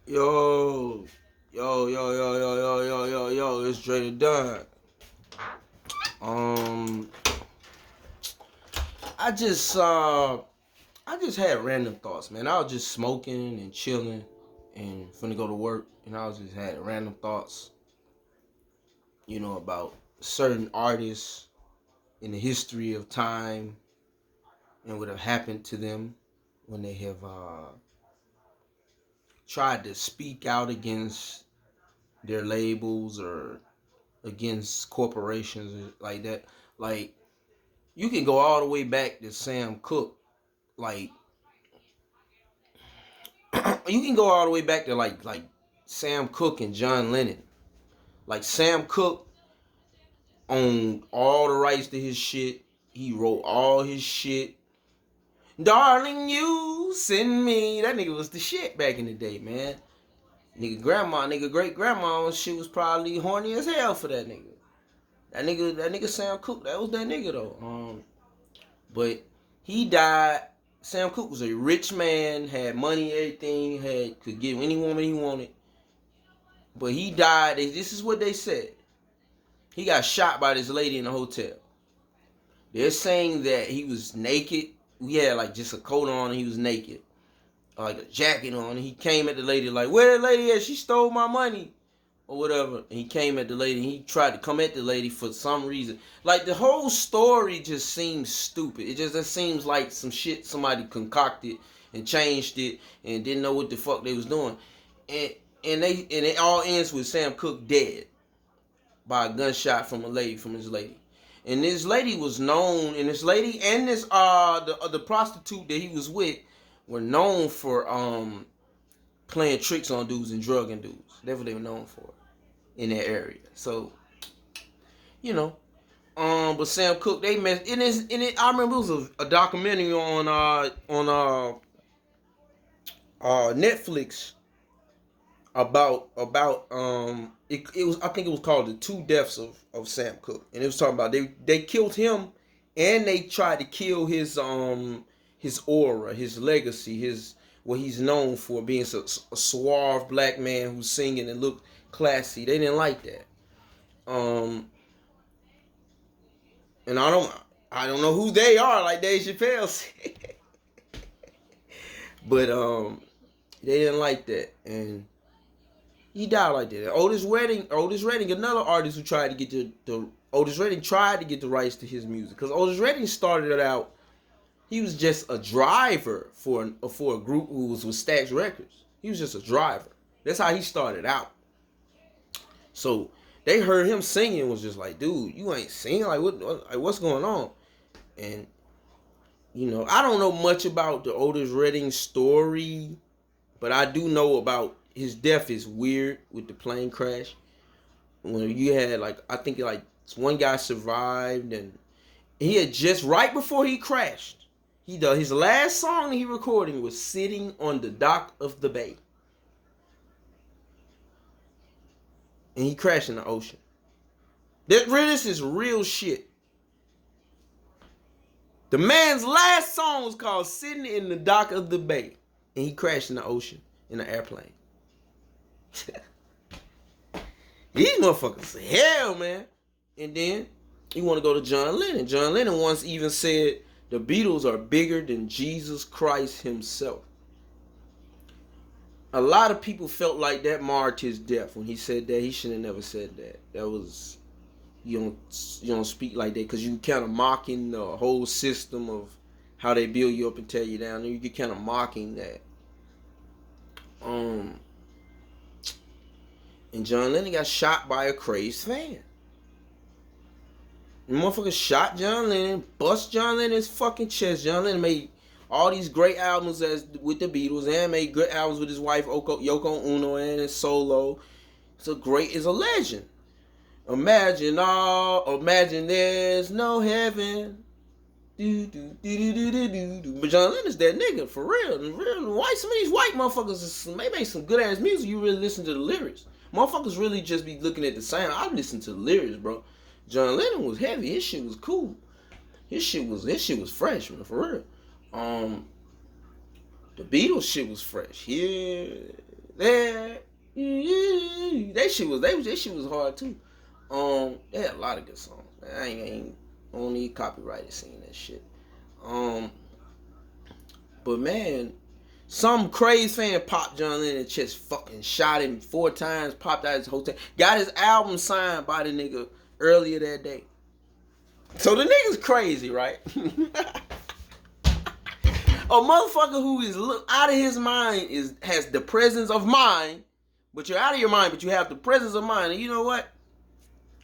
Yo, yo, it's Dre the Don. Um, I just I just had random thoughts, man. I was just smoking and chilling and finna go to work, and I was just had random thoughts, about certain artists in the history of time and what have happened to them when they have tried to speak out against their labels or against corporations like that. Like, you can go all the way back to Sam Cooke. Like, you can go all the way back to like Sam Cooke and John Lennon. Like, Sam Cooke owned all the rights to his shit. He wrote all his shit. Darling, you send me. That nigga was the shit back in the day, man. Nigga great grandma, she was probably horny as hell for that nigga. That nigga Sam Cooke, that was that nigga though. But he died. Sam Cooke was a rich man, had money, everything, could get any woman he wanted. But he died. This is what they said. He got shot by this lady in the hotel. They're saying that he was naked. He had like just a coat on and he was naked. Like a jacket on. And he came at the lady like, where the lady at? She stole my money. Or whatever. And he came at the lady and he tried to come at the lady for some reason. Like, the whole story just seems stupid. It seems like some shit somebody concocted and changed it and didn't know what the fuck they was doing. And it all ends with Sam Cooke dead by a gunshot from his lady. And this lady was known, and this lady and this the prostitute that he was with were known for playing tricks on dudes and drugging dudes. That's what they were known for in that area. So, but Sam Cooke, they messed in it. I remember it was a documentary on Netflix about it was, I think it was called The Two Deaths of Sam Cooke, and it was talking about they killed him and they tried to kill his aura, his legacy, his what he's known for, being a suave black man who's singing and looked classy. They didn't like that. And I don't know who they are, like Dave Chappelle said. But they didn't like that, and he died like that. Otis Redding, another artist who tried to get Otis Redding tried to get the rights to his music, because Otis Redding started it out. He was just a driver for a group who was with Stax Records. He was just a driver. That's how he started out. So they heard him singing and was just like, dude, you ain't singing, like what's going on? And I don't know much about the Otis Redding story, but I do know about his death is weird with the plane crash. When you had I think one guy survived, and he had just right before he crashed. His last song he recorded was "Sitting on the Dock of the Bay," and he crashed in the ocean. This is real shit. The man's last song was called "Sitting in the Dock of the Bay," and he crashed in the ocean in an airplane. These motherfuckers hell, man. And then you want to go to John Lennon. John Lennon once even said the Beatles are bigger than Jesus Christ himself. A lot of people felt like that marked his death when he said that. He should have never said that. That was, you don't speak like that, because you kind of mocking the whole system of how they build you up and tear you down. You get kind of mocking that. And John Lennon got shot by a crazed fan. The motherfucker shot John Lennon, bust John Lennon's fucking chest. John Lennon made all these great albums with the Beatles, and made good albums with his wife Yoko Ono and his solo. Is a legend. Imagine there's no heaven. But John Lennon's that nigga for real. Some of these white motherfuckers, they make some good ass music. You really listen to the lyrics. Motherfuckers really just be looking at the sound. I listen to the lyrics, bro. John Lennon was heavy. His shit was cool. His shit was fresh, man, for real. The Beatles shit was fresh. Yeah. Yeah. That shit was hard too. They had a lot of good songs. I ain't don't need copyrighted singing that shit. But man, some crazy fan popped John Lennon and just fucking shot him 4 times, popped out his hotel, got his album signed by the nigga earlier that day. So the nigga's crazy, right? A motherfucker who is out of his mind has the presence of mind, but you're out of your mind, but you have the presence of mind. And you know what?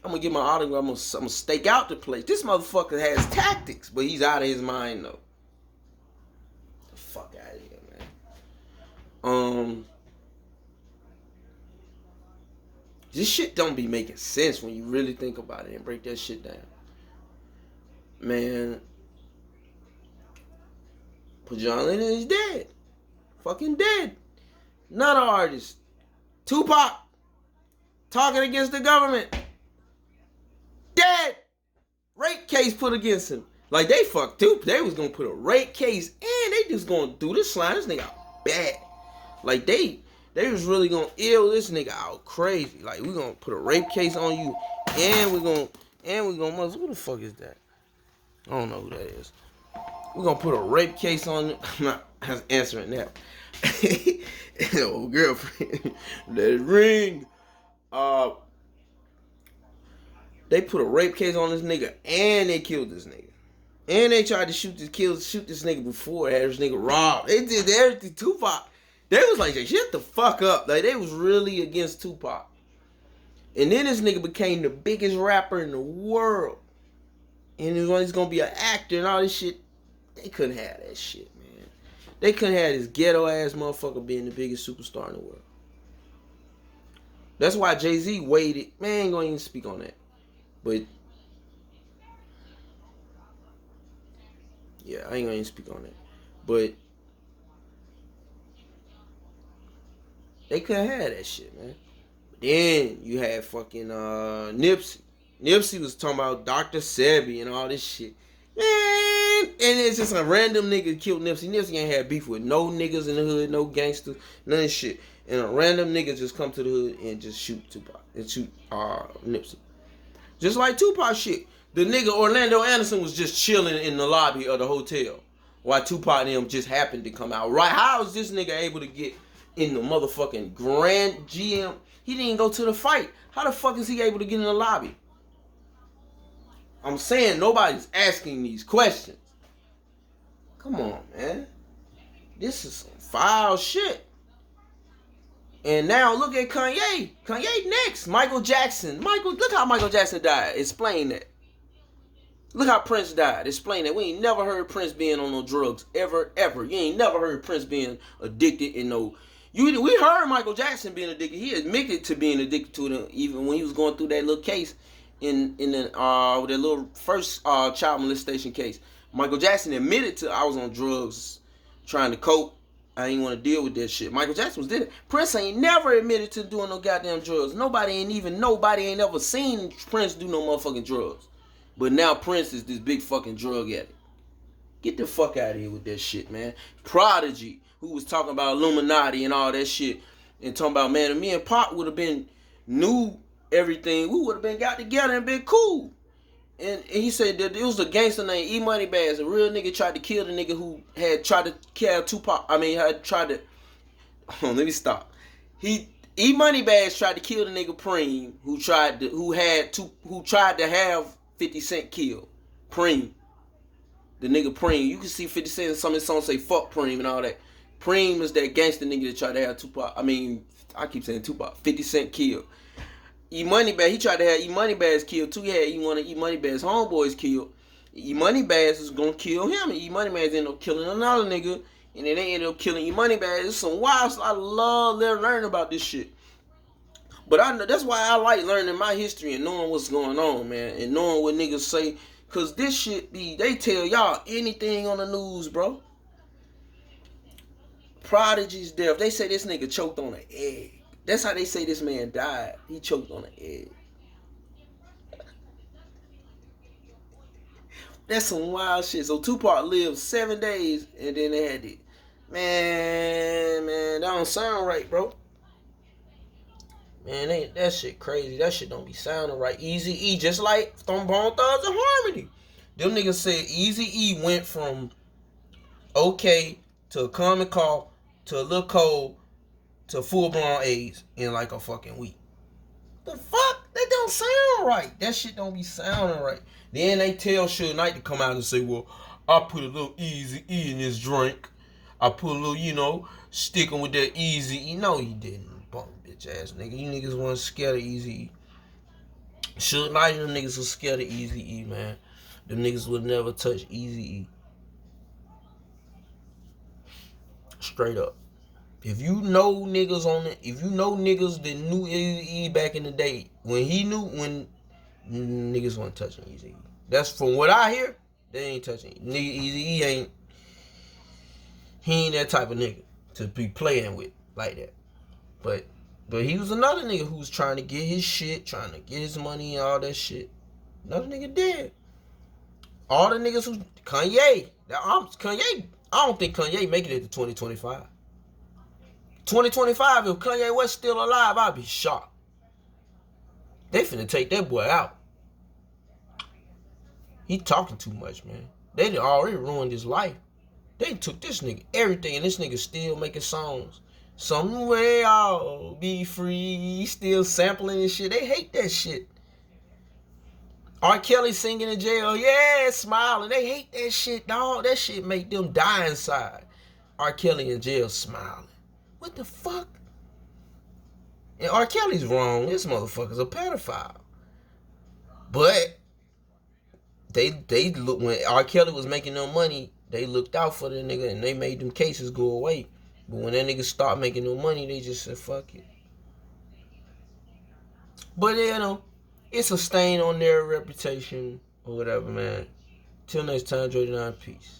I'm gonna get my autograph. I'm gonna stake out the place. This motherfucker has tactics, but he's out of his mind though. The fuck out of here, man. This shit don't be making sense when you really think about it and break that shit down. Man, but John Lennon is dead. Fucking dead. Another artist. Tupac. Talking against the government. Dead. Rape case put against him. Like they fucked Tupac. They was gonna put a rape case and they just gonna do this slime this nigga out bad. Like they was really gonna ill this nigga out crazy. Like we gonna put a rape case on you and we gonna who the fuck is that? I don't know who that is. We're gonna put a rape case on it. I'm not answering that. Oh, girlfriend. Let it ring. They put a rape case on this nigga and they killed this nigga. And they tried to shoot this nigga before. Had this nigga robbed. They did everything. Tupac. They was like, shut the fuck up. Like they was really against Tupac. And then this nigga became the biggest rapper in the world. And he's gonna be an actor and all this shit. They couldn't have that shit, man. They couldn't have this ghetto ass motherfucker being the biggest superstar in the world. That's why Jay-Z waited. Man, I ain't gonna even speak on that. But yeah, I ain't gonna even speak on that. But they couldn't have that shit, man. But then you had fucking Nipsey. Nipsey was talking about Dr. Sebi and all this shit. Man, and it's just a random nigga killed Nipsey. Nipsey ain't had beef with no niggas in the hood, no gangsters, none of shit. And a random nigga just come to the hood and just shoot Tupac and shoot Nipsey. Just like Tupac shit. The nigga Orlando Anderson was just chilling in the lobby of the hotel while Tupac and them just happened to come out. Right? How is this nigga able to get in the motherfucking Grand GM? He didn't even go to the fight. How the fuck is he able to get in the lobby? I'm saying nobody's asking these questions. Come on, man. This is some foul shit. And now look at Kanye. Kanye next. Michael Jackson. Look how Michael Jackson died. Explain that. Look how Prince died. Explain that. We ain't never heard Prince being on no drugs. Ever. You ain't never heard Prince being addicted in no... We heard Michael Jackson being addicted. He admitted to being addicted to them even when he was going through that little case in the that little first child molestation case. Michael Jackson admitted to I was on drugs trying to cope. I ain't want to deal with that shit. Michael Jackson was dead. Prince ain't never admitted to doing no goddamn drugs. Nobody ain't ever seen Prince do no motherfucking drugs. But now Prince is this big fucking drug addict. Get the fuck out of here with that shit, man. Prodigy, who was talking about Illuminati and all that shit, and talking about, man, if me and Pop would have been knew everything, we would have been got together and been cool. And he said that it was a gangster named E Money Bags. A real nigga tried to kill the nigga who had tried to kill Tupac. Had tried to. Let me stop. E Money Bags tried to kill the nigga Preem, who tried to have 50 Cent killed. Preem. The nigga Preem. You can see 50 Cent in some of his songs say fuck Preem and all that. Preem is that gangster nigga that tried to have Tupac. I keep saying Tupac. 50 Cent killed. E Money Bags, he tried to have E Money Bags killed too. He had one of E Money Bags' homeboys killed. E Money Bags was gonna kill him, and E Money Bags ended up killing another nigga, and then they ended up killing E Money Bags. It's some wild. I love learning about this shit. But that's why I like learning my history and knowing what's going on, man, and knowing what niggas say, cause this shit they tell y'all anything on the news, bro. Prodigy's death. They say this nigga choked on an egg. That's how they say this man died. He choked on an egg. That's some wild shit. So Tupac lived 7 days and then they had it. Man, that don't sound right, bro. Man, that shit crazy. That shit don't be sounding right. Easy E, just like Bone Thugs and Harmony. Them niggas said Easy E went from okay to a common call to a little cold to full blown AIDS in like a fucking week. The fuck? That don't sound right. That shit don't be sounding right. Then they tell Suge Knight to come out and say, well, I put a little Easy E in this drink. I put a little, sticking with that Easy E. No, you didn't, bum bitch ass nigga. You niggas wasn't scared of Easy E. Suge Knight and them niggas was scared of Easy E, man. Them niggas would never touch Easy E. Straight up. If you know niggas that knew Easy E back in the day, when niggas weren't touching Easy E. That's from what I hear. They ain't touching Easy E. He ain't that type of nigga to be playing with like that. But he was another nigga who was trying to get his shit, trying to get his money and all that shit. Another nigga dead. All the niggas who Kanye. I don't think Kanye make it to 2025. 2025, if Kanye West still alive, I'd be shocked. They finna take that boy out. He talking too much, man. They done already ruined his life. They took this nigga everything, and this nigga still making songs. Some way I'll be free, still sampling and shit. They hate that shit. R. Kelly singing in jail, yeah, smiling. They hate that shit, dog. That shit make them die inside. R. Kelly in jail smiling. What the fuck? And R. Kelly's wrong. This motherfucker's a pedophile. But they look, when R. Kelly was making no money, they looked out for the nigga and they made them cases go away. But when that nigga start making no money, they just said fuck it. But it's a stain on their reputation or whatever, man. Till next time, Jordan, peace.